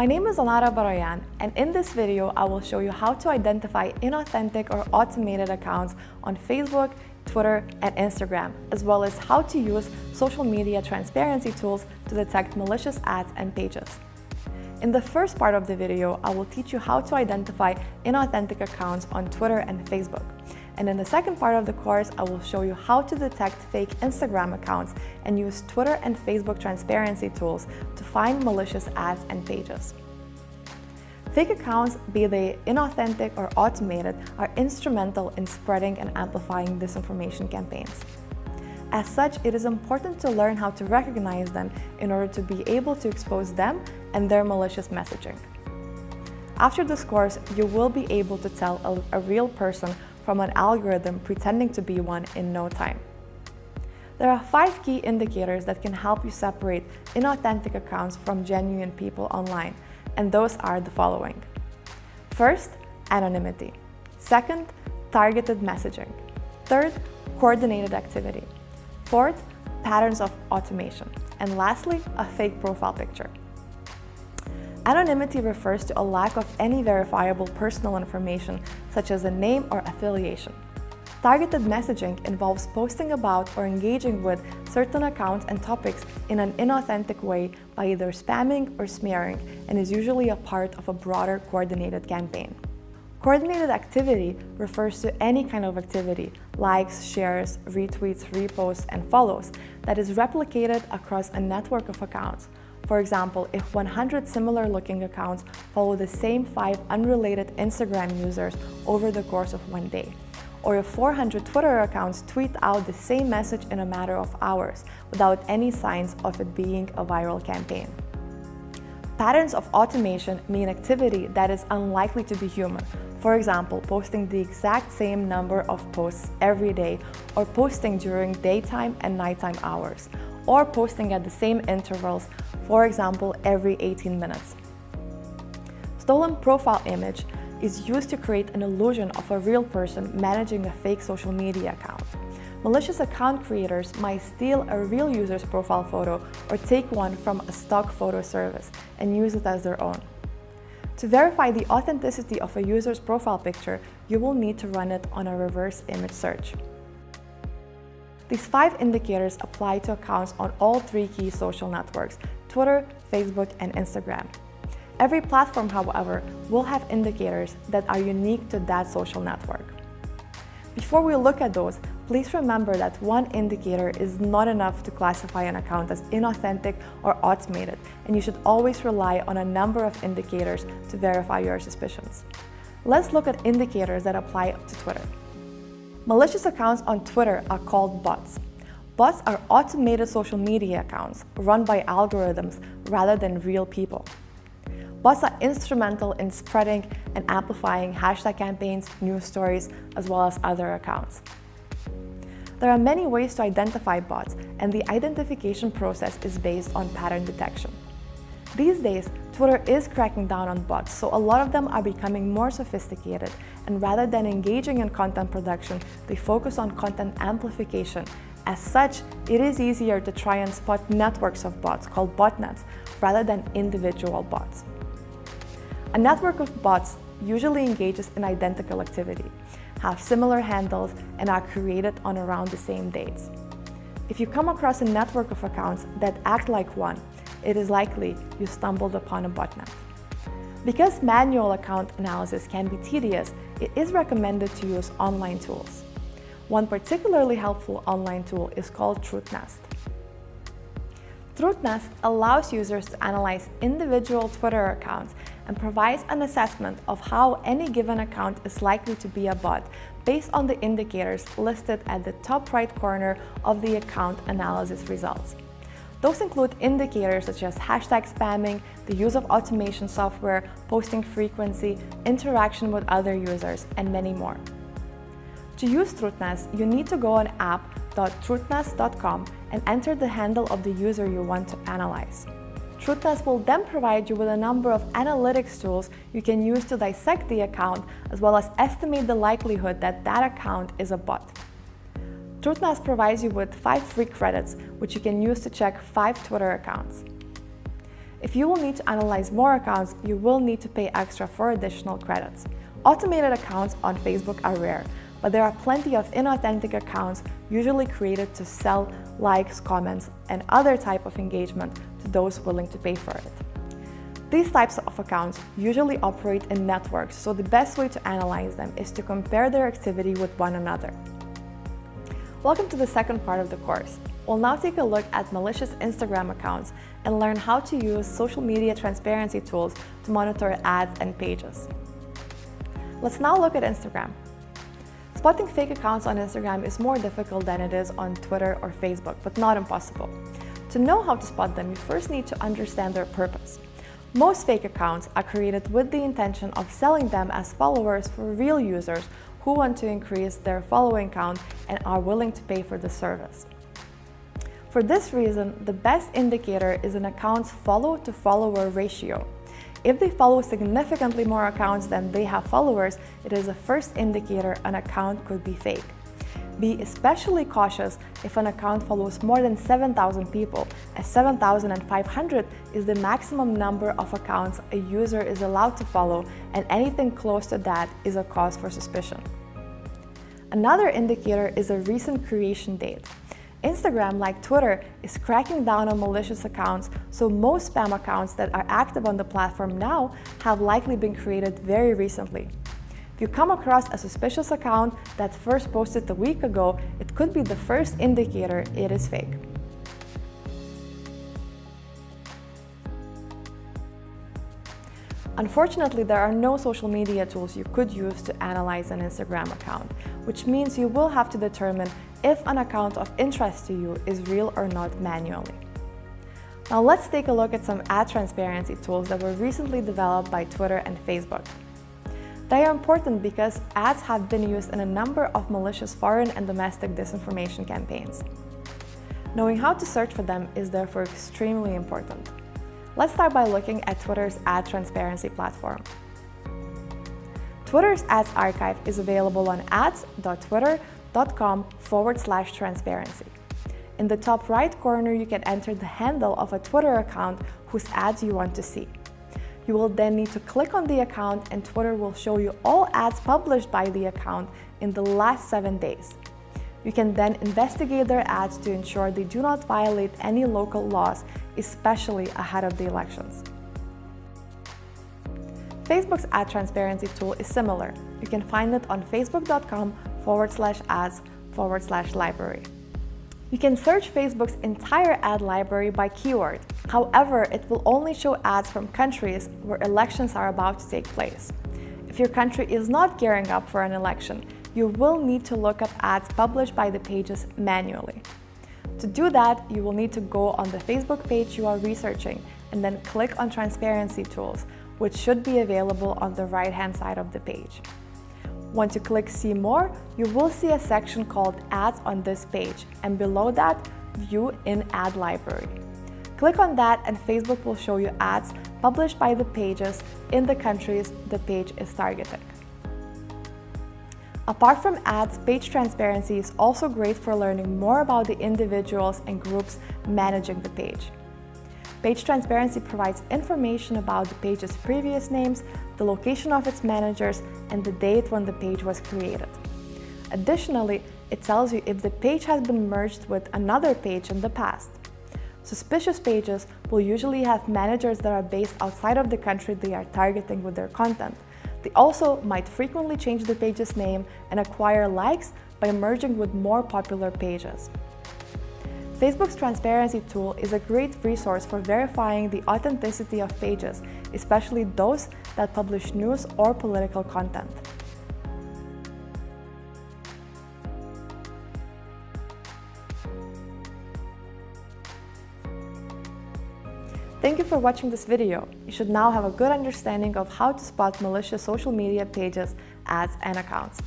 My name is Anara Baroyan, and in this video, I will show you how to identify inauthentic or automated accounts on Facebook, Twitter, and Instagram, as well as how to use social media transparency tools to detect malicious ads and pages. In the first part of the video, I will teach you how to identify inauthentic accounts on Twitter and Facebook. And in the second part of the course, I will show you how to detect fake Instagram accounts and use Twitter and Facebook transparency tools to find malicious ads and pages. Fake accounts, be they inauthentic or automated, are instrumental in spreading and amplifying disinformation campaigns. As such, it is important to learn how to recognize them in order to be able to expose them and their malicious messaging. After this course, you will be able to tell a real person from an algorithm pretending to be one in no time. There are 5 key indicators that can help you separate inauthentic accounts from genuine people online, and those are the following. First, anonymity. Second, targeted messaging. Third, coordinated activity. Fourth, patterns of automation. And lastly, a fake profile picture. Anonymity refers to a lack of any verifiable personal information, such as a name or affiliation. Targeted messaging involves posting about or engaging with certain accounts and topics in an inauthentic way by either spamming or smearing, and is usually a part of a broader coordinated campaign. Coordinated activity refers to any kind of activity, likes, shares, retweets, reposts, and follows, that is replicated across a network of accounts. For example, if 100 similar-looking accounts follow the same 5 unrelated Instagram users over the course of one day, or if 400 Twitter accounts tweet out the same message in a matter of hours without any signs of it being a viral campaign. Patterns of automation mean activity that is unlikely to be human. For example, posting the exact same number of posts every day, or posting during daytime and nighttime hours, or posting at the same intervals, for example, every 18 minutes. Stolen profile image is used to create an illusion of a real person managing a fake social media account. Malicious account creators might steal a real user's profile photo or take one from a stock photo service and use it as their own. To verify the authenticity of a user's profile picture, you will need to run it on a reverse image search. These 5 indicators apply to accounts on all 3 key social networks: Twitter, Facebook, and Instagram. Every platform, however, will have indicators that are unique to that social network. Before we look at those, please remember that one indicator is not enough to classify an account as inauthentic or automated, and you should always rely on a number of indicators to verify your suspicions. Let's look at indicators that apply to Twitter. Malicious accounts on Twitter are called bots. Bots are automated social media accounts run by algorithms rather than real people. Bots are instrumental in spreading and amplifying hashtag campaigns, news stories, as well as other accounts. There are many ways to identify bots, and the identification process is based on pattern detection. These days, Twitter is cracking down on bots, so a lot of them are becoming more sophisticated, and rather than engaging in content production, they focus on content amplification. As such, it is easier to try and spot networks of bots, called botnets, rather than individual bots. A network of bots usually engages in identical activity, have similar handles, and are created on around the same dates. If you come across a network of accounts that act like one, it is likely you stumbled upon a botnet. Because manual account analysis can be tedious, it is recommended to use online tools. One particularly helpful online tool is called TruthNest. TruthNest allows users to analyze individual Twitter accounts and provides an assessment of how any given account is likely to be a bot based on the indicators listed at the top right corner of the account analysis results. Those include indicators such as hashtag spamming, the use of automation software, posting frequency, interaction with other users, and many more. To use TruthNest, you need to go on app.truthnest.com and enter the handle of the user you want to analyze. TruthNest will then provide you with a number of analytics tools you can use to dissect the account, as well as estimate the likelihood that that account is a bot. TruthNest provides you with 5 free credits, which you can use to check 5 Twitter accounts. If you will need to analyze more accounts, you will need to pay extra for additional credits. Automated accounts on Facebook are rare, but there are plenty of inauthentic accounts usually created to sell likes, comments, and other type of engagement to those willing to pay for it. These types of accounts usually operate in networks, so the best way to analyze them is to compare their activity with one another. Welcome to the second part of the course. We'll now take a look at malicious Instagram accounts and learn how to use social media transparency tools to monitor ads and pages. Let's now look at Instagram. Spotting fake accounts on Instagram is more difficult than it is on Twitter or Facebook, but not impossible. To know how to spot them, you first need to understand their purpose. Most fake accounts are created with the intention of selling them as followers for real users who want to increase their following count and are willing to pay for the service. For this reason, the best indicator is an account's follow-to-follower ratio. If they follow significantly more accounts than they have followers, it is a first indicator an account could be fake. Be especially cautious if an account follows more than 7,000 people, as 7,500 is the maximum number of accounts a user is allowed to follow, and anything close to that is a cause for suspicion. Another indicator is a recent creation date. Instagram, like Twitter, is cracking down on malicious accounts, so most spam accounts that are active on the platform now have likely been created very recently. If you come across a suspicious account that first posted a week ago, it could be the first indicator it is fake. Unfortunately, there are no social media tools you could use to analyze an Instagram account, which means you will have to determine if an account of interest to you is real or not manually. Now let's take a look at some ad transparency tools that were recently developed by Twitter and Facebook. They are important because ads have been used in a number of malicious foreign and domestic disinformation campaigns. Knowing how to search for them is therefore extremely important. Let's start by looking at Twitter's ad transparency platform. Twitter's ads archive is available on ads.twitter.com/transparency. In the top right corner, you can enter the handle of a Twitter account whose ads you want to see. You will then need to click on the account and Twitter will show you all ads published by the account in the last 7 days. You can then investigate their ads to ensure they do not violate any local laws, especially ahead of the elections. Facebook's ad transparency tool is similar. You can find it on facebook.com/ads/library. You can search Facebook's entire ad library by keyword. However, it will only show ads from countries where elections are about to take place. If your country is not gearing up for an election, you will need to look up ads published by the pages manually. To do that, you will need to go on the Facebook page you are researching and then click on Transparency Tools, which should be available on the right-hand side of the page. Once you click See More, you will see a section called Ads on this page, and below that, View in Ad Library. Click on that and Facebook will show you ads published by the pages in the countries the page is targeting. Apart from ads, page transparency is also great for learning more about the individuals and groups managing the page. Page transparency provides information about the page's previous names, the location of its managers, and the date when the page was created. Additionally, it tells you if the page has been merged with another page in the past. Suspicious pages will usually have managers that are based outside of the country they are targeting with their content. They also might frequently change the page's name and acquire likes by merging with more popular pages. Facebook's transparency tool is a great resource for verifying the authenticity of pages, especially those that publish news or political content. Thank you for watching this video. You should now have a good understanding of how to spot malicious social media pages, ads, and accounts.